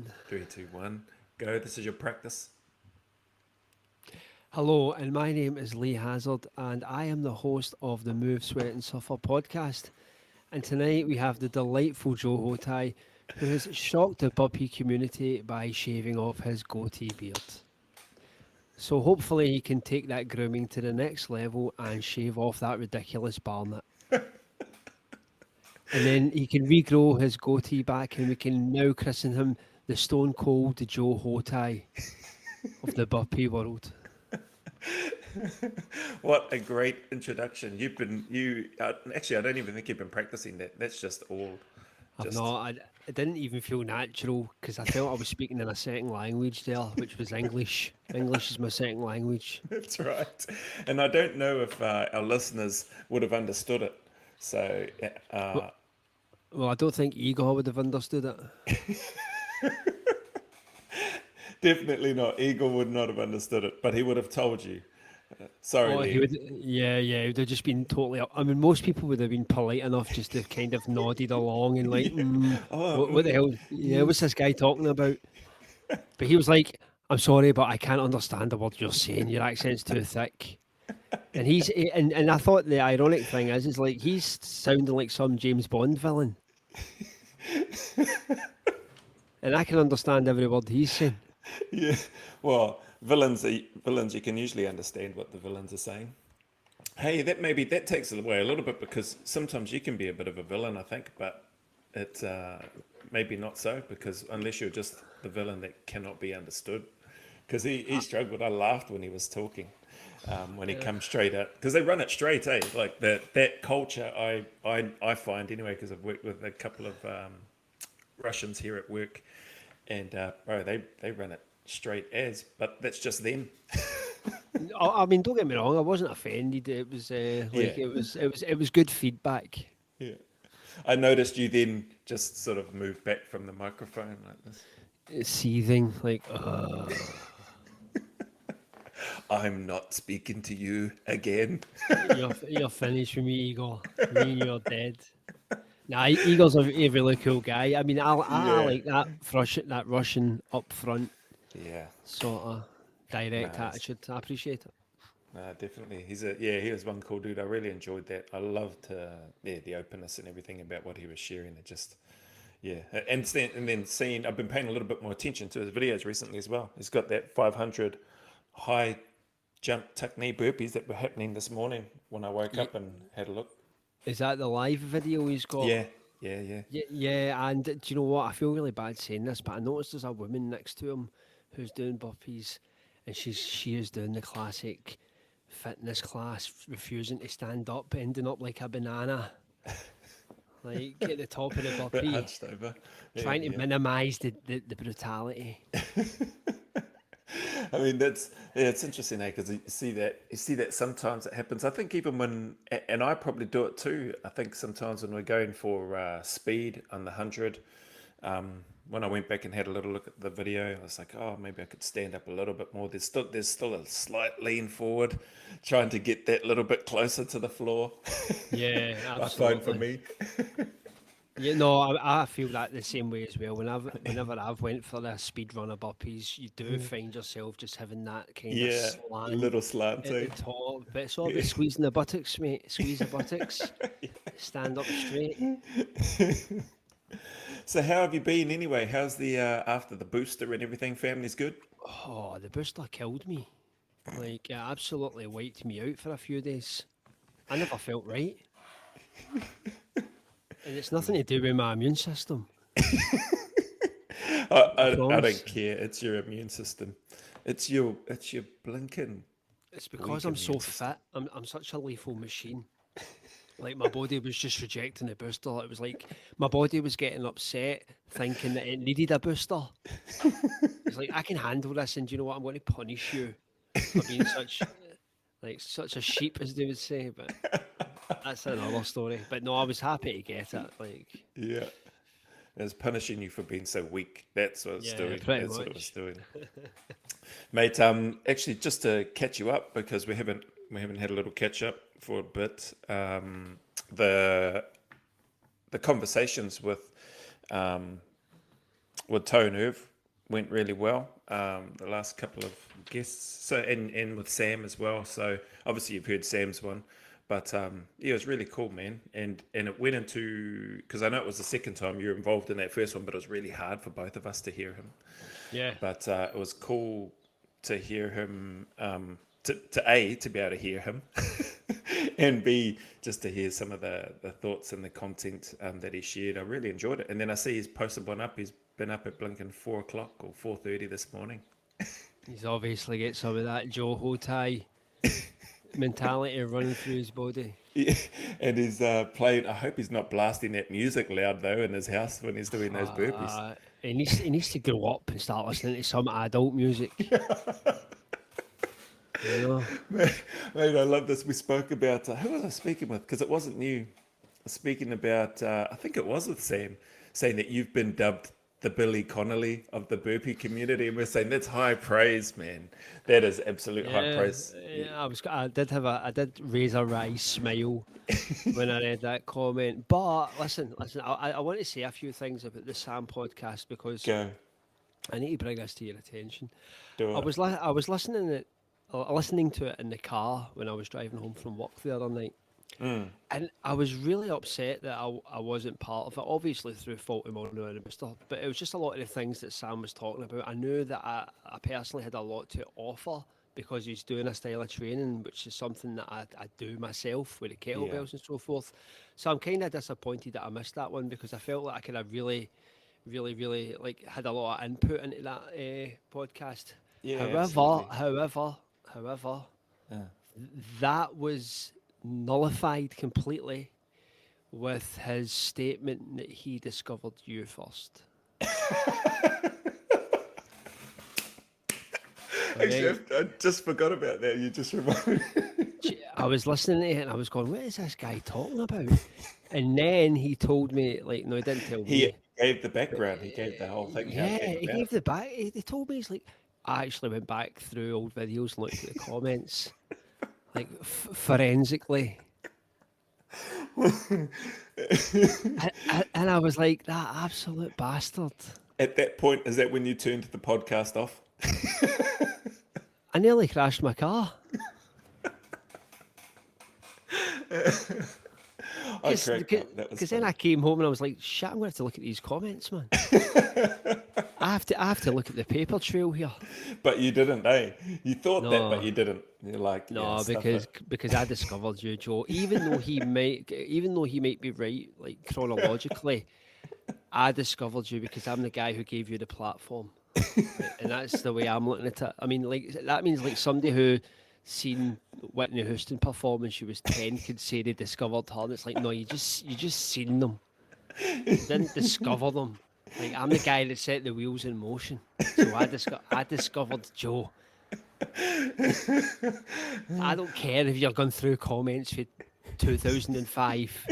1. 3, 2, 1. Go. This is your practice. Hello, and my name is Lee Hazard, and I am the host of the Move, Sweat and Suffer podcast. And tonight we have the delightful Joe HOTAI, who has shocked the puppy community by shaving off his goatee beard. So hopefully he can take that grooming to the next level and shave off that ridiculous barnet. And then he can regrow his goatee back, and we can now christen him the Stone Cold Joe HOTAI of the puppy world. What a great introduction. Actually, I don't even think you've been practicing that. That's just all. I've Just, not. It didn't even feel natural because I felt I was speaking in a second language there, which was English. English is my second language. that's right. And I don't know if our listeners would have understood it. So, Well, well, I don't think Igor would have understood it. definitely not. Eagle would not have understood it, but he would have told you. Sorry, Oh, he Lee. would. Yeah, yeah. He would have just been totally. I mean, most people would have been polite enough just to kind of nodded along and like, Yeah. Oh, what the hell? Yeah, what's this guy talking about? But he was like, "I'm sorry, but I can't understand the word you're saying. Your accent's too thick." And I thought the ironic thing is like he's sounding like some James Bond villain, and I can understand every word he's saying. yeah. Well, villains. You can usually understand what the villains are saying. Hey, that takes it away a little bit because sometimes you can be a bit of a villain, I think, but it's maybe not so because unless you're just the villain that cannot be understood. Because he struggled. I laughed when he was talking, when he comes straight out because they run it straight, eh? Like that culture. I find anyway because I've worked with a couple of Russians here at work, and bro, they run it straight as, but that's just them. I mean, don't get me wrong. I wasn't offended. It was Yeah, like it was good feedback. yeah. I noticed you then just sort of moved back from the microphone like this. It's seething, like, I'm not speaking to you again. you're finished with me, Igor. Me and you're dead. Nah, Igor's a really cool guy. I mean, I Yeah, like that Russian up front yeah. sort of No, direct attitude. I appreciate it. no, definitely. He was one cool dude. I really enjoyed that. I loved the openness and everything about what he was sharing. It just yeah, and then seeing I've been paying a little bit more attention to his videos recently as well. He's got that 500 high jump tuck knee burpees that were happening this morning when I woke Ye- up and had a look. Is that the live video he's got? Yeah, yeah, yeah. Yeah, yeah. And do you know what? I feel really bad saying this, but I noticed there's a woman next to him who's doing burpees, and she is doing the classic fitness class, refusing to stand up, ending up like a banana, like at the top of the Bit burpee, hunched over. Yeah, trying to yeah. minimise the brutality. I mean, it's interesting, eh? Because you see that sometimes it happens. I think even and I probably do it too. I think sometimes when we're going for speed on the 100, when I went back and had a little look at the video, I was like, oh, maybe I could stand up a little bit more. There's still a slight lean forward, trying to get that little bit closer to the floor. Yeah, I find for absolutely. me. Yeah, no, I feel that the same way as well. Whenever I've went for the speed runner burpees, you do find yourself just having that kind of Yeah, slant little slant at the too. top, but it's all about Yeah. squeezing the buttocks, mate. Squeeze the buttocks, stand up straight. So how have you been anyway? How's the after the booster and everything? Family's good? Oh, the booster killed me. Like, it absolutely wiped me out for a few days. I never felt right, and it's nothing to do with my immune system. I I don't promise. care. It's your immune system. It's your blinking It's because weak I'm so immune system. fit. I'm such a lethal machine. Like my body was just rejecting the booster. It was like my body was getting upset, thinking that it needed a booster. It's like I can handle this, and do you know what? I'm going to punish you for being such a sheep, as they would say. But that's another story. But no, I was happy to get it. Like, Yeah. It's punishing you for being so weak. That's what it's yeah, doing. pretty That's what it was much. doing. Mate, actually just to catch you up because we haven't had a little catch up for a bit. The the conversations with Toe and Irv went really well. The last couple of guests, so and with Sam as well. So obviously you've heard Sam's one, but yeah, it was really cool, man. And it went into, because I know it was the second time you were involved in that first one, but it was really hard for both of us to hear him. Yeah. But it was cool to hear him. To be able to hear him, and B, just to hear some of the thoughts and the content that he shared. I really enjoyed it. And then I see he's posted one up. He's been up at blinking 4 o'clock or 4:30 this morning. He's obviously got some of that Joe HOTAI mentality running through his body. Yeah, and he's playing. I hope he's not blasting that music loud though in his house when he's doing those burpees. He needs to grow up and start listening to some adult music. You know? Mate, I love this. We spoke about who was I speaking with? Because it wasn't you. Speaking about, I think it was with Sam, saying that you've been dubbed the Billy Connolly of the burpee community, and we're saying that's high praise, man. That is absolute high praise. Yeah, I did raise a wry smile when I read that comment. But listen, I want to say a few things about the Sam podcast because Go. I need to bring this to your attention. Do it. I was listening to it in the car when I was driving home from work the other night. And I was really upset that I wasn't part of it, obviously through faulty Mono and Booster, but it was just a lot of the things that Sam was talking about. I knew that I personally had a lot to offer because he's doing a style of training, which is something that I do myself with the kettlebells and so forth. So I'm kind of disappointed that I missed that one because I felt like I could have really like had a lot of input into that podcast. Yeah, However, that was nullified completely with his statement that he discovered you first. Actually, I just forgot about that. You just reminded me. I was listening to it and I was going, what is this guy talking about? And then he told me, like, no, he didn't tell me. He gave the background. He gave the whole thing. Yeah, he gave the back. He told me, he's like, I actually went back through old videos and looked at the comments, like forensically. and I was like, that absolute bastard. At that point, is that when you turned the podcast off? I nearly crashed my car. Because then I came home and I was like, shit, I'm going to have to look at these comments, man. I have to look at the paper trail here. But you didn't, eh? You thought that, but you didn't. You're like, no, because I discovered you, Joe. Even though he might be right, like chronologically, I discovered you because I'm the guy who gave you the platform, right? And that's the way I'm looking at it. I mean, like that means like somebody who seen Whitney Houston perform when she was 10 could say they discovered her. And it's like, no, you just seen them. You didn't discover them. Like, I'm the guy that set the wheels in motion. So I discovered Joe. I don't care if you're going through comments for 2005.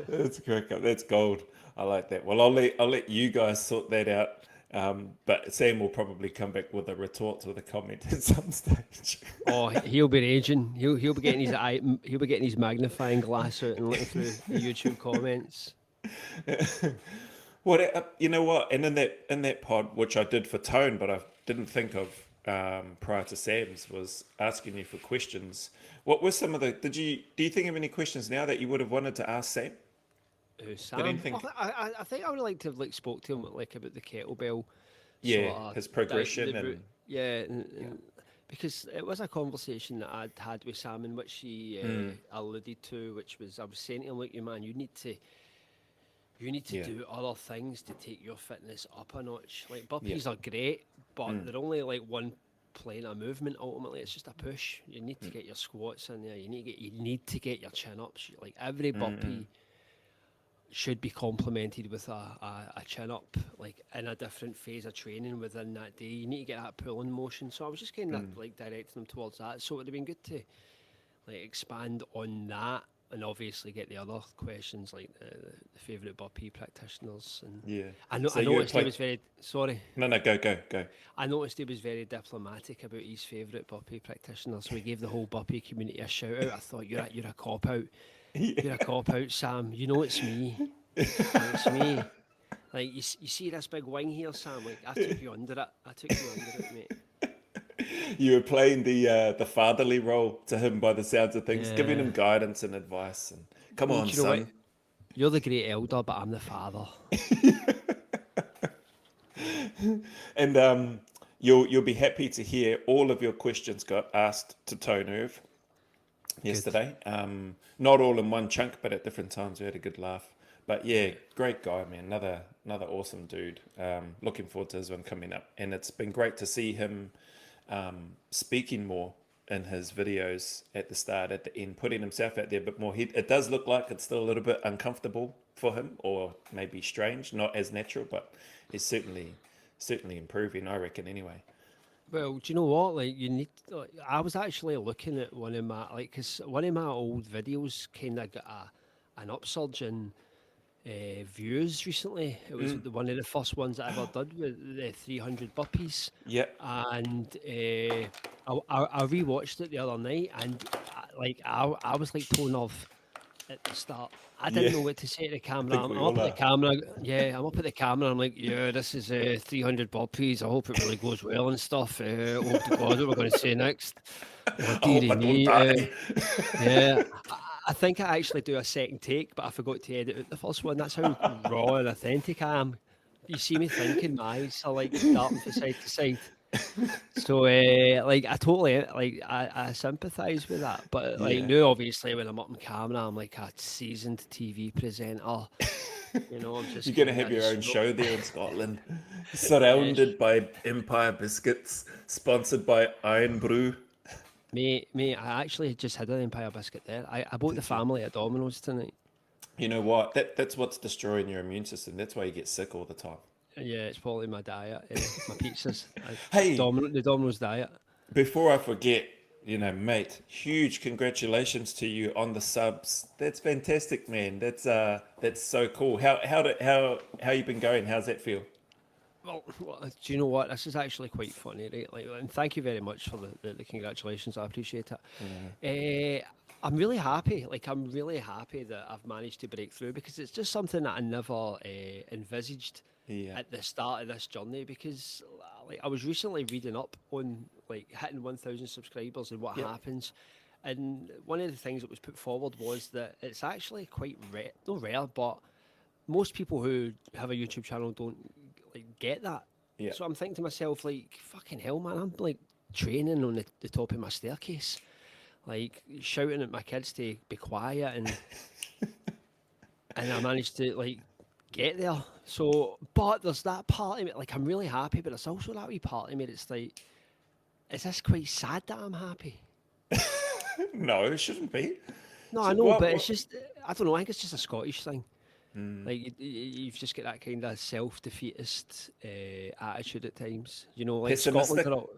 That's correct. That's gold. I like that. Well, I'll let you guys sort that out. But Sam will probably come back with a retort with a comment at some stage. Oh, he'll be raging. He'll be getting his magnifying glass out and looking through the YouTube comments. What you know what? And in that pod, which I did for Tone, but I didn't think of prior to Sam's, was asking you for questions. What were some of the? Do you think of any questions now that you would have wanted to ask Sam? Sam? I think I would like to have spoke to him like about the kettlebell. Yeah, his progression because it was a conversation that I'd had with Sam in which he alluded to, which was I was saying to him, like, you man, you need to do other things to take your fitness up a notch. Like burpees are great, but they're only like one plane of movement. Ultimately, it's just a push. You need to get your squats in there. You need to get your chin ups. Like every burpee should be complemented with a chin up, like in a different phase of training within that day. You need to get that pulling motion. So I was just kind of like directing them towards that. So it would have been good to like expand on that. And obviously get the other questions like the favourite burpee practitioners. And I noticed he was very... Sorry. No, go. I noticed he was very diplomatic about his favourite burpee practitioners. So he gave the whole burpee community a shout out. I thought, you're a cop-out. You're a cop-out, Sam. You know it's me. It's me. Like you see this big wing here, Sam. Like I took you under it. I took you under it, mate. You were playing the fatherly role to him by the sounds of things, giving him Yeah. guidance and advice. And come Well, on, do you know what? son. You're the great elder, but I'm the father. And you'll be happy to hear all of your questions got asked to Tone Irv yesterday. Not all in one chunk, but at different times. We had a good laugh. But yeah, great guy, man. Another awesome dude. Looking forward to his one coming up. And it's been great to see him speaking more in his videos at the start, at the end, putting himself out there a bit more. It does look like it's still a little bit uncomfortable for him, or maybe strange, not as natural, but he's certainly improving, I reckon, anyway. Well, do you know what? Like, you need. Like, I was actually looking at one of my because one of my old videos kind of got an upsurge in views recently. It was one of the first ones that I ever did with the 300 burpees, Yeah, and I rewatched it the other night, and I was like tone off at the start. I yeah. didn't know what to say to the I camera. think I'm we up all at the are. camera. Yeah, I'm up at the camera. I'm like, yeah, this is 300 burpees. I hope it really goes well and stuff. Oh, to God, what we're going to say next? Oh, I hope dearie I don't me. die. Yeah, I think I actually do a second take, but I forgot to edit out the first one. That's how raw and authentic I am. You see me thinking, my eyes are like darting from side to side. So, like, I totally I sympathise with that. But like Yeah. now, obviously, when I'm up on camera, I'm like a seasoned TV presenter. You know, I'm just You're going to kind have of your just own show there in Scotland, surrounded yes, by Empire biscuits, sponsored by Iron Brew. mate. I actually just had an Empire biscuit there. I bought the Did you? family at Domino's tonight. You know what? That's what's destroying your immune system. That's why you get sick all the time. Yeah, it's probably my diet. My pizzas. Hey, The Domino's diet. before I forget, mate, huge congratulations to you on the subs. That's fantastic, man. That's so cool. How you been going? How's that feel? Well, do you know what? This is actually quite funny, right? Like, and thank you very much for the congratulations. I appreciate it. I'm really happy. Like, I'm really happy that I've managed to break through because it's just something that I never envisaged Yeah. at the start of this journey. Because, like, I was recently reading up on like hitting 1,000 subscribers and what Yep. happens. And one of the things that was put forward was that it's actually quite rare, not rare, but most people who have a YouTube channel don't like get that. Yeah. So I'm thinking to myself, like, fucking hell, man, I'm like training on the top of my staircase, like shouting at my kids to be quiet, and I managed to like get there. So, but there's that part of me, like, I'm really happy, but there's also that wee part of me that's like, is this quite sad that I'm happy? No, it shouldn't be. No, I So know, what? but it's What? just, I don't know. I think it's just a Scottish thing. Like you've just got that kind of self-defeatist attitude at times. You know, like Scotland Pessimistic? are all,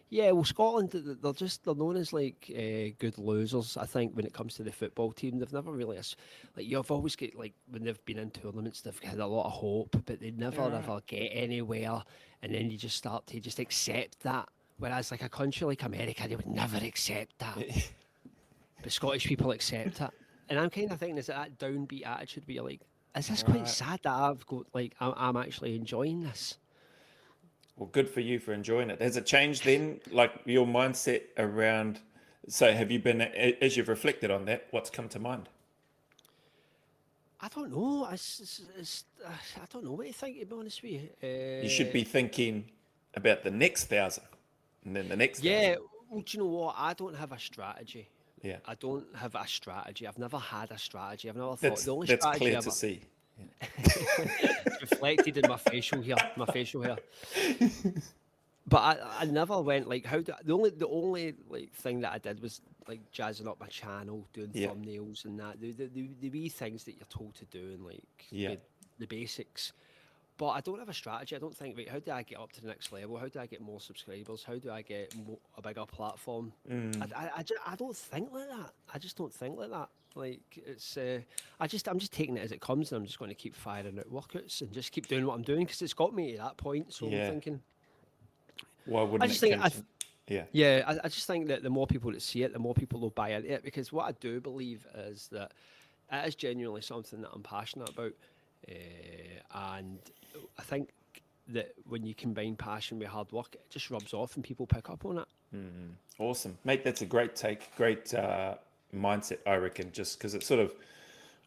yeah. Well, Scotland they're known as like good losers. I think when it comes to the football team, they've never really like you've always get like when they've been in tournaments, they've had a lot of hope, but they never Right. ever get anywhere, and then you just start to just accept that. Whereas like a country like America, they would never accept that, but Scottish people accept it. And I'm kind of thinking is that downbeat attitude where you're like, is this quite Right. sad that I've got like I'm actually enjoying this? Well, good for you for enjoying it. Has it changed then, like your mindset around? So, have you been, as you've reflected on that, what's come to mind? I don't know. I don't know what to think, to be honest with you. You should be thinking about the next 1,000 and then the next Yeah, 1,000. well, do you know what? I don't have a strategy. Yeah. I don't have a strategy. I've never had a strategy. I've never thought That's the only that's strategy clear I've to see. it's reflected in my facial hair. But I never went like the only like thing that I did was like jazzing up my channel, doing Yeah. thumbnails and that the wee things that you're told to do and like Yeah. the basics. But I don't have a strategy. I don't think, right, how do I get up to the next level? How do I get more subscribers? How do I get a bigger platform? I don't think like that. I just don't think like that. Like it's, I'm just taking it as it comes, and I'm just going to keep firing out workouts and just keep doing what I'm doing because it's got me to that point. So I'm Yeah. thinking, Why I wouldn't just it think, continue? Yeah. yeah, I just think that the more people that see it, the more people will buy into it. Because what I do believe is that it is genuinely something that I'm passionate about. And I think that when you combine passion with hard work, it just rubs off and people pick up on it. Awesome, mate. That's a great take, great mindset, I reckon. Just because it's sort of,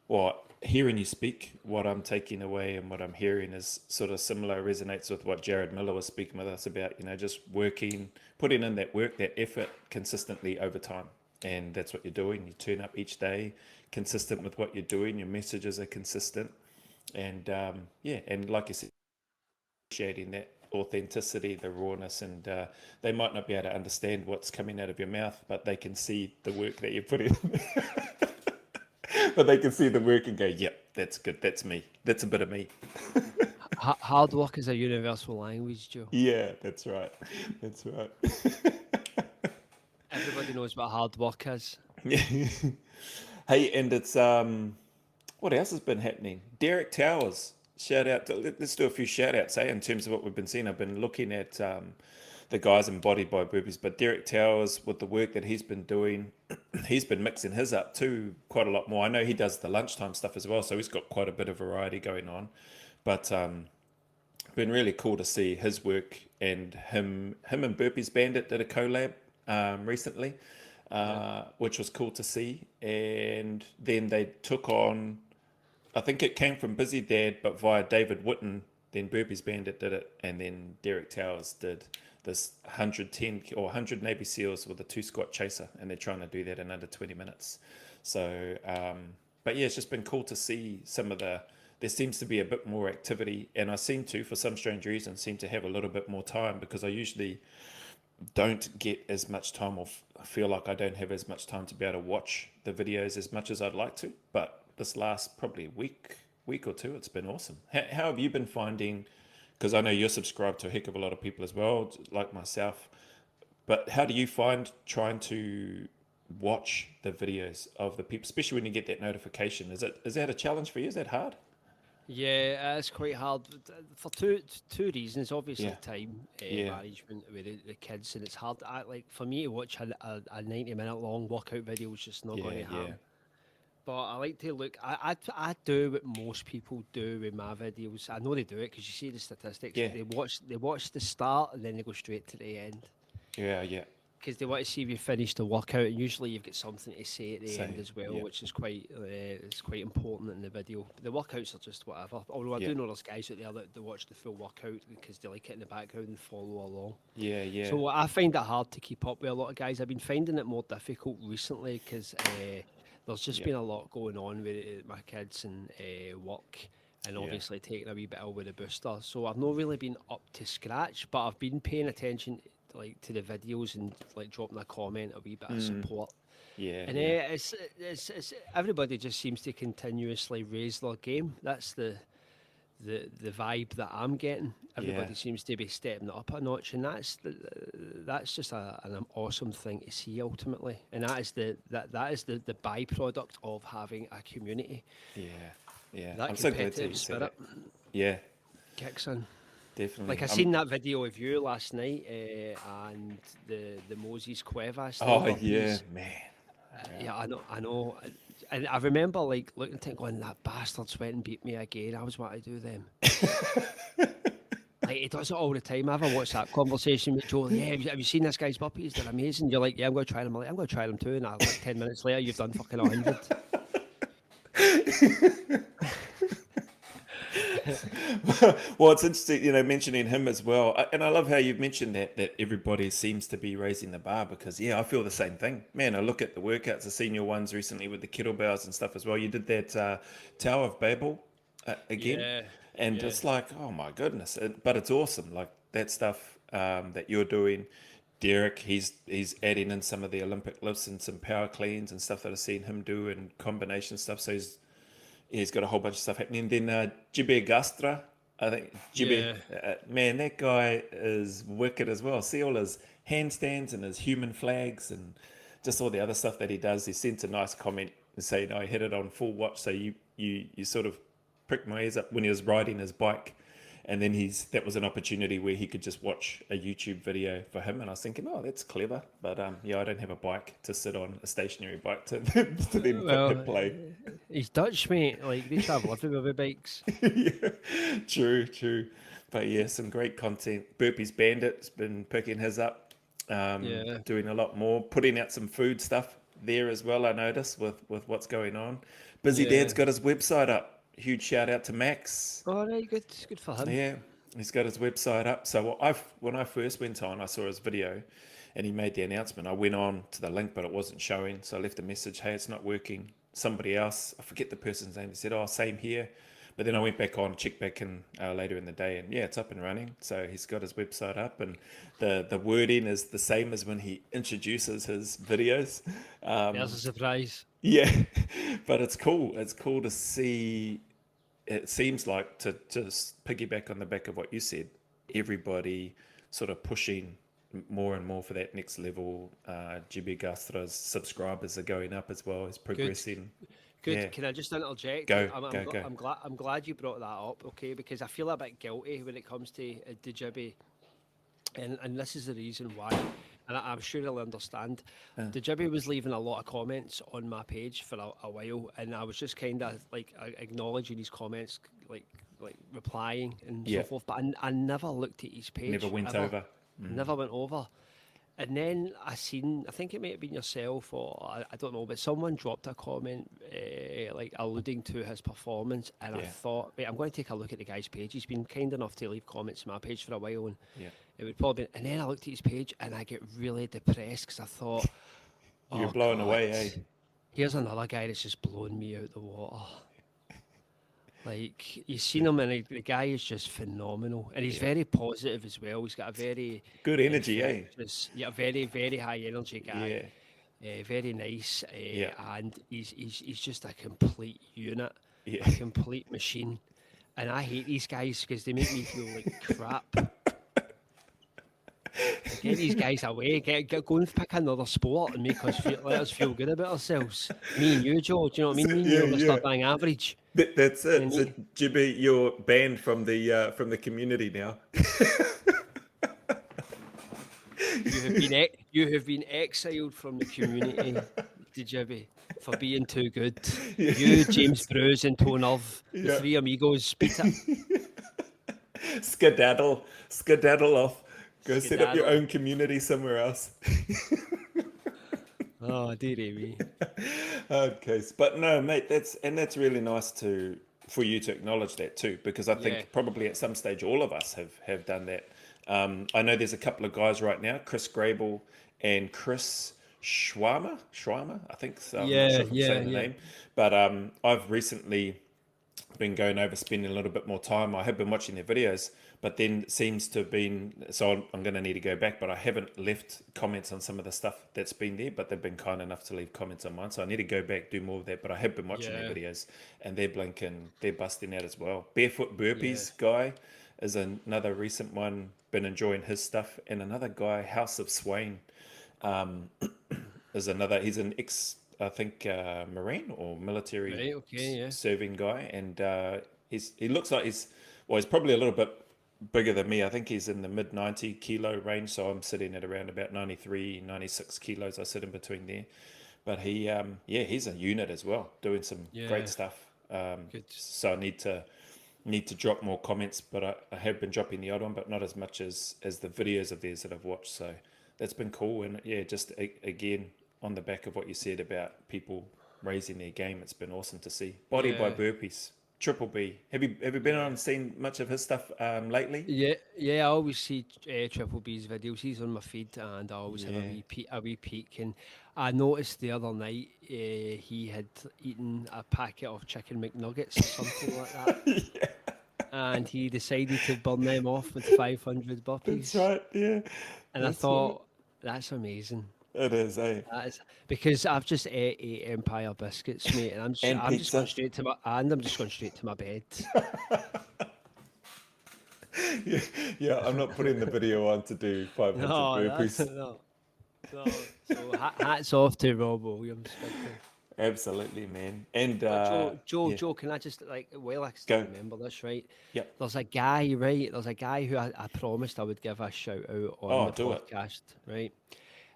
well, hearing you speak, what I'm taking away and what I'm hearing is sort of similar, resonates with what Jared Miller was speaking with us about. Just working, putting in that work, that effort consistently over time, and that's what you're doing. You turn up each day, consistent with what you're doing. Your messages are consistent, and and like you said, appreciating that authenticity, the rawness, and they might not be able to understand what's coming out of your mouth, but they can see the work that you put in. But they can see the work and go, yep, that's good, that's me, that's a bit of me. Hard work is a universal language, Joe. Yeah, that's right, that's right. Everybody knows what hard work is. Yeah. Hey, and it's what else has been happening? Derek Towers, shout out let's do a few shout outs, in terms of what we've been seeing. I've been looking at the guys embodied by Burpees, but Derek Towers, with the work that he's been doing, he's been mixing his up too quite a lot more. I know he does the lunchtime stuff as well, so he's got quite a bit of variety going on. But been really cool to see his work, and him and Burpees Bandit did a collab recently, which was cool to see. And then they took on, I think it came from Busy Dad, but via David Whitten. Then Burpees Bandit did it, and then Derek Towers did this 110 or 100 Navy SEALs with a 2 squat chaser, and they're trying to do that in under 20 minutes. So, but yeah, it's just been cool to see some of the. There seems to be a bit more activity, and I seem to, for some strange reason, seem to have a little bit more time, because I usually don't get as much time, or feel like I don't have as much time to be able to watch the videos as much as I'd like to. But this last probably week or two, it's been awesome. How have you been finding, because I know you're subscribed to a heck of a lot of people as well, like myself, but how do you find trying to watch the videos of the people, especially when you get that notification? Is that a challenge for you? Is that hard? Yeah, it's quite hard for two reasons. Obviously, Yeah. time Yeah. management with the kids, and it's hard. Like for me to watch a 90-minute long workout video is just not going Yeah. to Yeah. happen. But I like to look. I do what most people do with my videos. I know they do it because you see the statistics. Yeah. They watch the start and then they go straight to the end Yeah. Yeah. because they want to see if you finished the workout. And usually you've got something to say at the end Same. as well, Yeah. which is it's quite important in the video. The workouts are just whatever. Although I Yeah. do know there's guys out there that watch the full workout because they like it in the background and follow along. Yeah. Yeah. So I find it hard to keep up with a lot of guys. I've been finding it more difficult recently because there's just Yeah. been a lot going on with my kids and work, and Yeah. obviously taking a wee bit over the booster. So I've not really been up to scratch, but I've been paying attention like to the videos and like dropping a comment, a wee bit of support. Yeah. And Yeah. it's everybody just seems to continuously raise their game. That's the vibe that I'm getting. Everybody Yeah. seems to be stepping it up a notch, and that's just an awesome thing to see ultimately. And that is the byproduct of having a community. Yeah. Yeah. That I'm so glad to hear competitive you say spirit that. Yeah. kicks in. Definitely. Like I seen that video of you last night, and the Moses Cuevas. thing, Oh where yeah, he's- man. Yeah, I know. And I remember like looking at it going, that bastard's went and beat me again. I was wanting to do them. Like he does it all the time. I ever watched that conversation with Joe? Yeah, have you seen this guy's burpees? They're amazing. You're like, yeah, I'm going to try them. I'm like, I'm going to try them too. And like 10 minutes later, you've done fucking 100. Well, it's interesting, mentioning him as well. And I love how you've mentioned that everybody seems to be raising the bar, because yeah, I feel the same thing. Man, I look at the workouts, the senior ones recently with the kettlebells and stuff as well. You did that Tower of Babel again, Yeah, and yeah. it's like, oh my goodness! But it's awesome, like that stuff that you're doing. Derek, he's adding in some of the Olympic lifts and some power cleans and stuff that I've seen him do, and combination stuff. So he's got a whole bunch of stuff happening. Then Jibe Gastra, I think Jibe, man, that guy is wicked as well. See all his handstands and his human flags and just all the other stuff that he does. He sent a nice comment and saying, I hit it on full watch. So you sort of pricked my ears up when he was riding his bike. And then that was an opportunity where he could just watch a YouTube video for him. And I was thinking, oh, that's clever. But yeah, I don't have a bike to sit on, a stationary bike to then hit play. He's Dutch, mate. Like they travel everywhere with bikes. Yeah, true. But yeah, some great content. Burpees Bandit's been picking his up, Yeah, doing a lot more, putting out some food stuff there as well. I noticed with what's going on. Busy Dad's yeah. got his website up. Huge shout out to Max. All right, good, good for him. Yeah, he's got his website up. So when I first went on, I saw his video, and he made the announcement. I went on to the link, but it wasn't showing. So I left a message. Hey, it's not working. Somebody else, I forget the person's name. He said, "Oh, same here." But then I went back on, checked back in later in the day, and yeah, it's up and running. So he's got his website up, and the wording is the same as when he introduces his videos. There's a surprise. Yeah, but it's cool. It's cool to see. It seems like, to just piggyback on the back of what you said, everybody sort of pushing more and more for that next level. GB Gastra's subscribers are going up as well. He's progressing. Good. Yeah. Can I just interject? Go. I'm glad you brought that up. Okay, because I feel a bit guilty when it comes to Djibouti, and this is the reason why. And I'm sure he'll understand. Djibouti was leaving a lot of comments on my page for a while, and I was just kind of like acknowledging his comments, like replying and Yeah. so forth. But I never looked at his page. Never went over. Never went over. And then I think it might have been yourself, or I don't know, but someone dropped a comment like alluding to his performance, and I Yeah. thought, wait, I'm going to take a look at the guy's page. He's been kind enough to leave comments on my page for a while, and Yeah. it would probably. And then I looked at his page, and I get really depressed because I thought, You're oh, blown God, away, eh? here's another guy that's just blown me out the water. Like, you've seen him, and the guy is just phenomenal, and he's very positive as well. He's got a very Good energy, eh? yeah, very very high energy guy. Yeah. Very nice, Yeah. and he's just a complete unit, Yeah. a complete machine. And I hate these guys because they make me feel like crap. Get these guys away. Go and pick another sport and let us feel good about ourselves. Me and you, Joe. Do you know what I mean? Me and you, Mr. Bang Average. That's it. And So, Jibby, you're banned from the community now. you have been exiled from the community, Djibouti, for being too good. You, James Bruce, and Tone Irv, the three amigos, beat it. Skedaddle off. Go set up your Skedaddle. own community somewhere else. Oh, dearie me. Okay, but no, mate, that's really nice for you to acknowledge that too, because I think Yeah. probably at some stage all of us have done that. I know there's a couple of guys right now, Chris Grable and Chris Schweimer, I think so. I'm not sure if I'm saying the name, but I've recently been going over, spending a little bit more time. I have been watching their videos, but then it seems to have been, so I'm going to need to go back, but I haven't left comments on some of the stuff that's been there, but they've been kind enough to leave comments on mine. So I need to go back, do more of that, but I have been watching their videos, and they're blinking, they're busting out as well. Barefoot Burpees guy is another recent one, been enjoying his stuff. And another guy, House of Swain, is another, he's an ex, I think, Marine or military serving guy, and he looks like he's probably a little bit bigger than me. I think he's in the mid 90 kilo range, so I'm sitting at around about 93, 96 kilos. I sit in between there, but he's a unit as well, doing some great stuff. Good. So I need to drop more comments, but I have been dropping the odd one, but not as much as the videos of theirs that I've watched. So that's been cool, and just again, on the back of what you said about people raising their game, it's been awesome to see. Body by Burpees, Triple B. Have you been on and seen much of his stuff lately? Yeah. I always see Triple B's videos. He's on my feed, and I always have a wee peek. And I noticed the other night he had eaten a packet of chicken McNuggets or something like that. And he decided to burn them off with 500 burpees. That's right. Yeah. And I thought, that's amazing. It is, eh? That is, because I've just ate 8 Empire biscuits, mate, and I'm just going straight to my bed. Yeah, I'm not putting the video on to do 500 burpees. No. So hats off to Rob Williams. Absolutely, man. And Joe, can I just I still remember this, right? Yeah. There's a guy who I promised I would give a shout out on the podcast, right?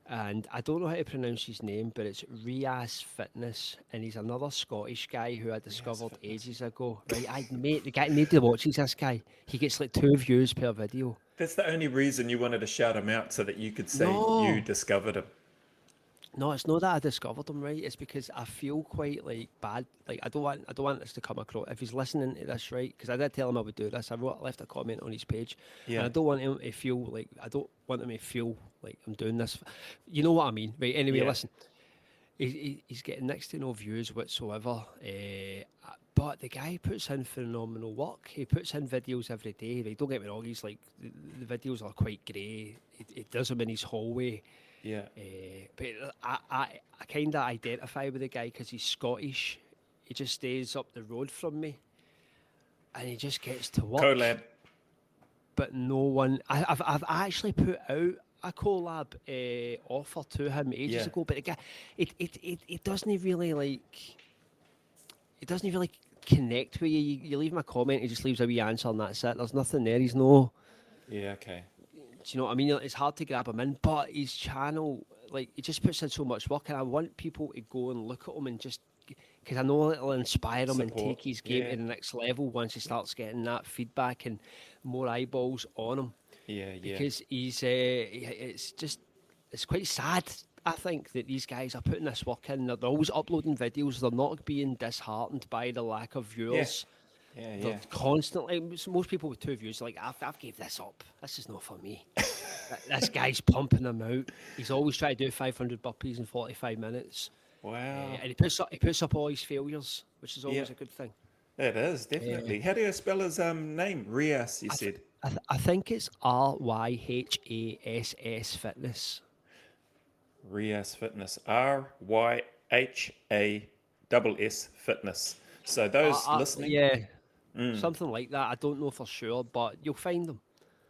and I don't know how to pronounce his name, but it's Rias Fitness, and he's another Scottish guy who I discovered ages ago. Right, mate, the guy nobody watches this guy. He gets like 2 views per video. That's the only reason you wanted to shout him out so that you could say you No, discovered him. no, it's not that I discovered him, right? It's because I feel quite like bad. Like I don't want this to come across. If he's listening to this, right? Because I did tell him I would do this. Left a comment on his page, and I Yeah. don't want him to feel like I'm doing this. You know what I mean, right? Anyway, Yeah. listen. He's getting next to no views whatsoever. But the guy puts in phenomenal work. He puts in videos every day. Like, don't get me wrong, he's like the videos are quite grey. He does them in his hallway. Yeah. But I kind of identify with the guy because he's Scottish. He just stays up the road from me, and he just gets to work. Collab. But no one. I've actually put out a collab offer to him ages ago, but the guy, it doesn't really like. It doesn't really connect with you. You leave him a comment, he just leaves a wee answer, and that's it. There's nothing there. He's no. Yeah, okay. Do you know what I mean? It's hard to grab him in, but his channel, like, he just puts in so much work, and I want people to go and look at him and just, because I know it'll inspire him and take his game to the next level once he starts getting that feedback and more eyeballs on him. Yeah, yeah. Because it's quite sad, I think, that these guys are putting this work in. They're always uploading videos. They're not being disheartened by the lack of viewers. Yeah, yeah. They're constantly, most people with 2 views are like, I've gave this up. This is not for me. This guy's pumping them out. He's always trying to do 500 burpees in 45 minutes. Wow. And he puts up all his failures, which is always a good thing. It is, definitely. How do you spell his name? Rias, you said. I think it's Ryhass Fitness. Rias Fitness. RYHASS Fitness. So those listening. Yeah, something like that. I don't know for sure, but you'll find them.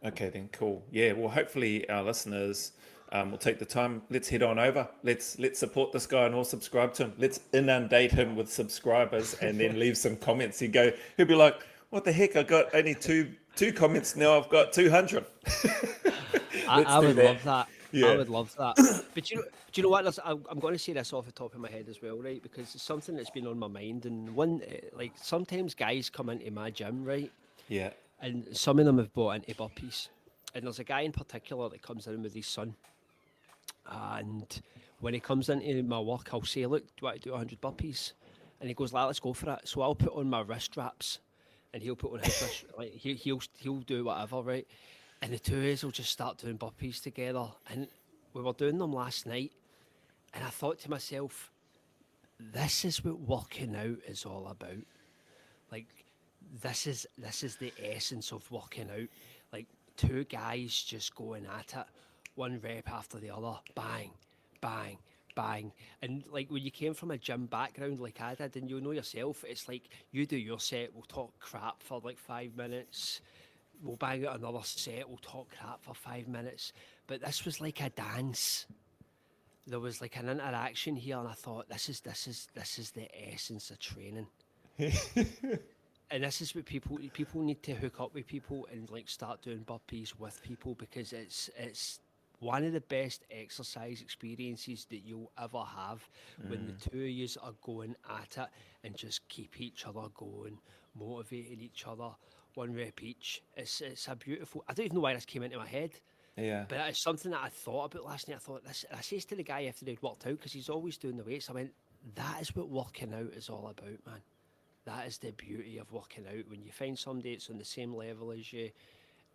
Okay, then cool. Yeah, well, hopefully our listeners will take the time. Let's head on over. Let's support this guy and all subscribe to him. Let's inundate him with subscribers and then leave some comments. He'll be like, "What the heck? I got only two comments now. I've got 200." I would love that. Yeah. I would love that. But do you know what? I'm going to say this off the top of my head as well, right? Because it's something that's been on my mind. And like sometimes guys come into my gym, right? Yeah. And some of them have bought into burpees. And there's a guy in particular that comes in with his son. And when he comes into my work, I'll say, "Look, do you want to do 100 burpees?" And he goes, "Let's go for it." So I'll put on my wrist wraps, and he'll put on his wrist. Like he'll do whatever, right? And the two of us will just start doing burpees together. And we were doing them last night, and I thought to myself, "This is what working out is all about. Like, this is the essence of working out. Like, 2 guys just going at it, 1 rep after the other, bang, bang, bang." And like when you came from a gym background like I did, and you know yourself, it's like you do your set, we'll talk crap for like 5 minutes, we'll bang out another set, we'll talk crap for 5 minutes. But this was like a dance. There was like an interaction here, and I thought, this is the essence of training. And this is what people need to hook up with people and like start doing burpees with people, because it's one of the best exercise experiences that you'll ever have when the two of you are going at it and just keep each other going, motivating each other, 1 rep each. It's a beautiful. I don't even know why this came into my head. Yeah. But it's something that I thought about last night. I thought this. I says to the guy after they'd worked out, because he's always doing the weights. I went, that is what working out is all about, man. That is the beauty of working out, when you find somebody that's on the same level as you,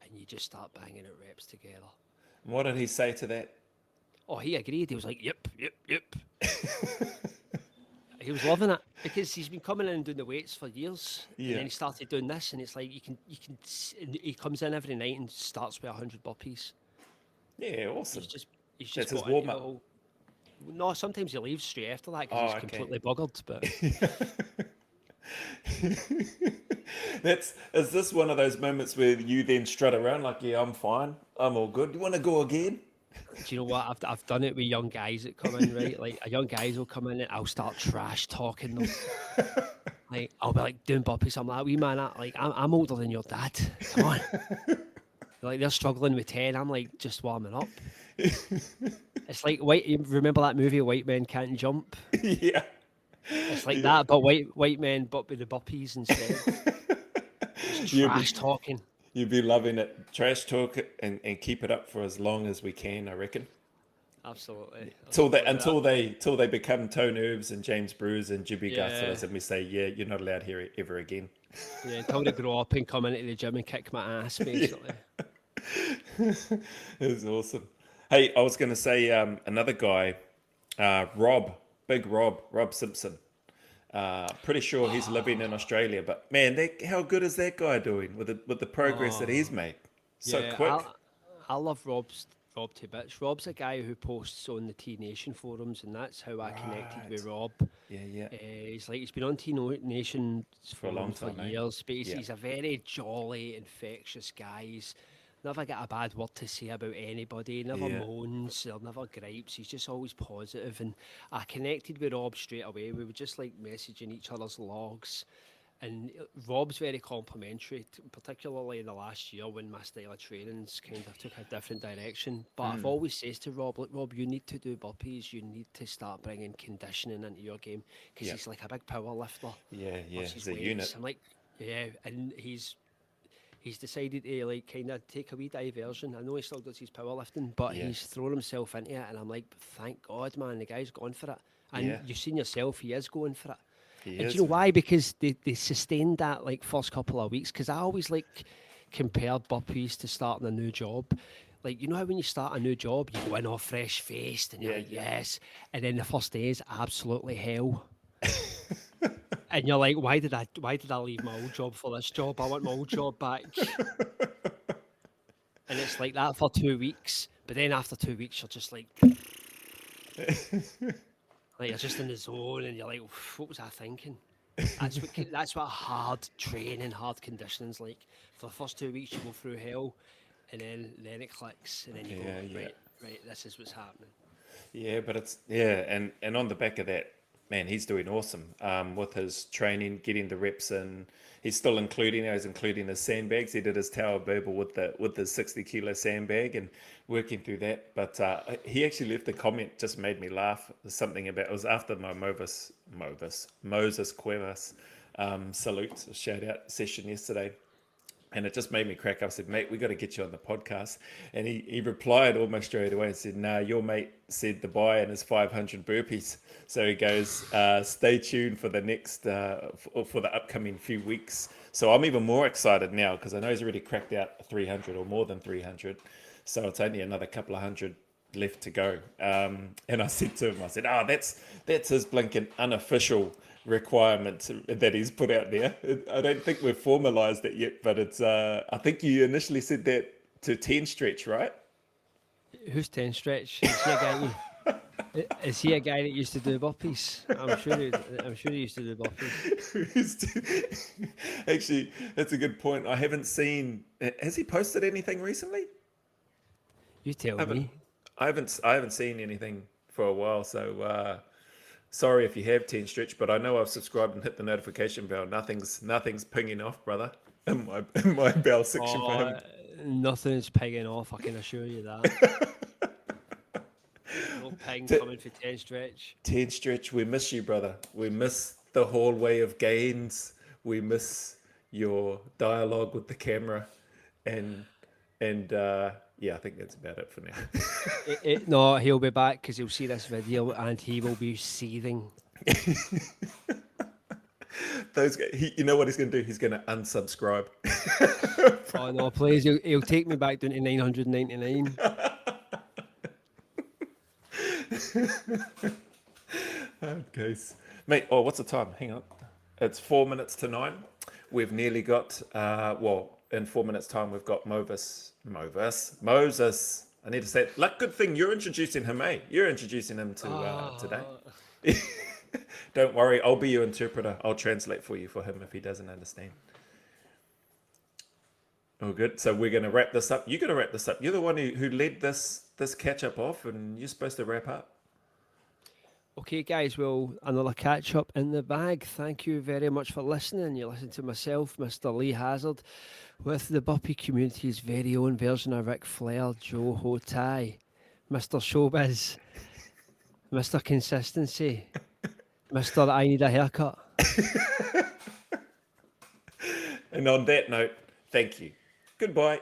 and you just start banging out reps together. What did he say to that? Oh, he agreed. He was like, "Yep." He was loving it, because he's been coming in and doing the weights for years. Yeah. And then he started doing this, and it's like he comes in every night and starts with 100 burpees. Yeah, awesome. He's just That's his got into warm-up. it all. No, sometimes he leaves straight after that because he's completely buggered. But Is this one of those moments where you then strut around like, "Yeah, I'm fine, I'm all good. You want to go again?" do you know what? I've done it with young guys that come in, right? Like, a young guys will come in and I'll start trash talking them. Like, I'll be like doing burpees. I'm like, "Wee man, I'm older than your dad. Come on." Like, they're struggling with 10. I'm like, just warming up. It's like white. You remember that movie, White Men Can't Jump? Yeah. It's like Yeah. that, but white men, but with the buppies instead. Just You'd be trash talking. you'd be loving it. Trash talk it and keep it up for as long as we can, I reckon. Absolutely, Till they absolutely. until they become Tone Herbs and James Brews and Jibby Yeah, Gustlers, and we say, yeah, you're not allowed here ever again. yeah. Until they grow up and come into the gym and kick my ass, basically. It was awesome. Hey, I was going to say another guy, Rob, big Rob Simpson. Pretty sure he's living in Australia, but man, how good is that guy doing with the progress that he's Oh, made? So yeah. quick. I love Rob to bits. Rob's a guy who posts on the T Nation forums, and that's how I connected with Right. Rob. Yeah, yeah. He's been on Nation For a long forums for time, eh? years, but Yeah. he's a very jolly, infectious guy. He's never got a bad word to say about anybody. He never Yeah. moans or never gripes. He's just always positive. And I connected with Rob straight away. We were just like messaging each other's logs. And Rob's very complimentary, particularly in the last year when my style of training's kind of took a different direction. But I've always says to Rob, look, Rob, you need to do burpees. You need to start bringing conditioning into your game because Yeah. he's like a big power lifter. Yeah, yeah. Loves his He's a unit. weights. I'm like, yeah, and he's decided to like kind of take a wee diversion. I know he still does his powerlifting, but Yeah. he's thrown himself into it, and I'm like, thank God, man, the guy's gone for it. And Yeah. you've seen yourself, he is going for it. He And do is, you know man. why? Because they sustained that like first couple of weeks. Because I always like compared burpees to starting a new job. Like, you know how when you start a new job, you go in all fresh faced and you're Yeah, like, yeah. yes. And then the first day is absolutely hell. And you're like, why did I leave my old job for this job? I want my old job back. And it's like that for 2 weeks. But then after 2 weeks, you're just like you're just in the zone and you're like, what was I thinking? That's what hard training, hard conditioning's like. For the first 2 weeks, you go through hell, and then it clicks, and then you go, Yeah, yeah. right, this is what's happening. Yeah, but and on the back of that, man, he's doing awesome with his training, getting the reps in. He's still including his sandbags. He did his Tower Burble with the 60-kilo sandbag and working through that. But he actually left a comment, just made me laugh. Something about, it was after my Moses Cuevas salute, shout out session yesterday. And it just made me crack up. I said, mate, we got to get you on the podcast. And he replied almost straight away and said, nah, your mate said the buy-in is 500 burpees. So he goes, stay tuned for the next, for the upcoming few weeks. So I'm even more excited now because I know he's already cracked out 300 or more than 300. So it's only another couple of hundred left to go. And I said to him, I said, that's his blinking unofficial requirement that he's put out there. I don't think we've formalized it yet, but it's I think you initially said that to 10 stretch, right? Who's 10 stretch? Is he a guy that used to do burpees? I'm sure he used to do burpees. Actually, that's a good point. I haven't seen, has he posted anything recently? You tell I haven't me. I haven't seen anything for a while, so sorry if you have 10 stretch, but I know I've subscribed and hit the notification bell. Nothing's pinging off, brother, in my bell section for Oh, him. nothing's pegging off, I can assure you that. No ping T- coming for 10 stretch. 10 stretch, we miss you, brother. We miss the hallway of gains. We miss your dialogue with the camera, and yeah, I think that's about it for now. No, he'll be back because he'll see this video and he will be seething. You know what he's going to do? He's going to unsubscribe. Oh no, please, he'll take me back down to 999. Okay, mate. Oh, what's the time? Hang on. It's 4 minutes to 9. We've nearly got. Well, in 4 minutes' time, we've got Moses. I need to say it. Like, good thing you're introducing him, eh? You're introducing him to today. Don't worry, I'll be your interpreter. I'll translate for him if he doesn't understand. Oh, good. So we're going to wrap this up. You're going to wrap this up. You're the one who led this catch up off, and you're supposed to wrap up. Okay, guys, well, another catch up in the bag. Thank you very much for listening. You listen to myself, Mr. Lee Hazard, with the Burpee community's very own version of Ric Flair, Joe HOTAI. Mr. Showbiz, Mr. Consistency, Mr. I need a haircut. And on that note, thank you. Goodbye.